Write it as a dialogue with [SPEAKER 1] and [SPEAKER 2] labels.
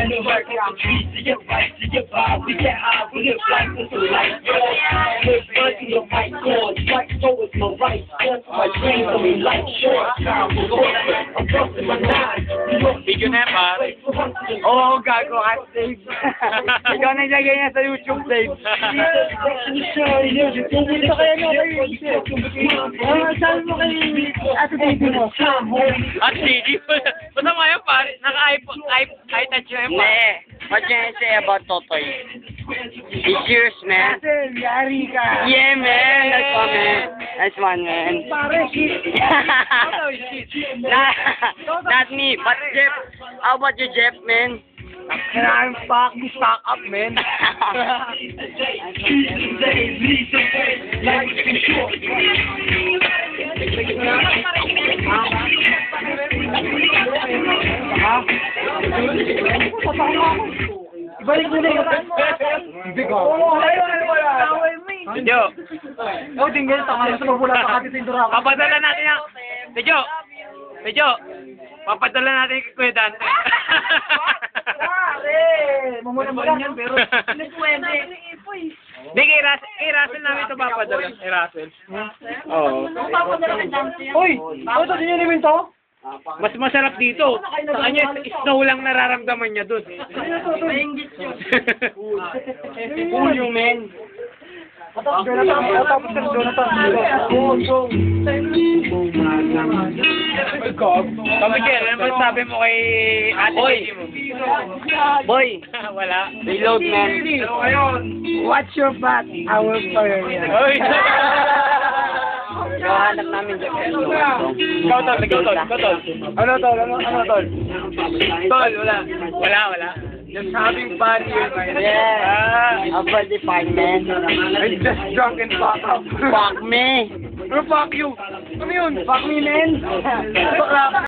[SPEAKER 1] and the work on the trees to your right, to your vibe. We get high, we get flight with the light. Live fun to your mic cord. Right, so is my right. That's my dream, so we like short time. I'm busting my nine.
[SPEAKER 2] Video na yan, pare.
[SPEAKER 3] Oo, gago ka, Dave. Ikaw naglagay niya sa YouTube, Dave. Dito kaya nga kayo. Sabi mo kay Ate Dave mo.
[SPEAKER 2] At CD, basta mo yan, pare. Naka-i-touch na yan, pare.
[SPEAKER 3] Nee, what can I say about Totoy? He's serious, man.
[SPEAKER 4] Yari ka.
[SPEAKER 3] Yeah, man. That's one, man. That's one, man.
[SPEAKER 4] Pare, shit.
[SPEAKER 3] Not me, but Jeff. How about you, Jeff, man?
[SPEAKER 4] Kailangan fuck me, stock up, man. Ibalik mo na yung hindi ko.
[SPEAKER 2] Tidyo,
[SPEAKER 4] Oh, tinggal tanga sa mabula pa kati tindura ako.
[SPEAKER 2] papadala natin yan. Tidyo, papadala natin kay Kuya Dante.
[SPEAKER 4] Pare, mamula-mula yan pero hindi pwede.
[SPEAKER 2] Hindi, kay Russell namin ito papadala. Kay Russell. Oo.
[SPEAKER 4] Uy, ano to sinyo namin to?
[SPEAKER 2] Mas masarap dito. Sa kanya, snow lang nararamdaman niya dun.
[SPEAKER 3] Julio, man.
[SPEAKER 4] Tapos ka Jonathan.
[SPEAKER 2] Kami Jer, ano ba sabi mo kay Ate
[SPEAKER 3] Oy.
[SPEAKER 2] Lady mo?
[SPEAKER 3] Boy,
[SPEAKER 2] Wala.
[SPEAKER 3] reload, man.
[SPEAKER 4] Watch your back, I will fire you.
[SPEAKER 2] Oy!
[SPEAKER 3] Hanap namin, Jeff.
[SPEAKER 2] Ikaw tol.
[SPEAKER 4] Ano tol? Ano tol?
[SPEAKER 2] Tol, wala.
[SPEAKER 4] Just having fun here, man.
[SPEAKER 3] Yeah. I'm pretty fine, man.
[SPEAKER 4] I'm just drunk and fucked up.
[SPEAKER 3] Fuck me.
[SPEAKER 4] Fuck you. Ano yun? Fuck me, man.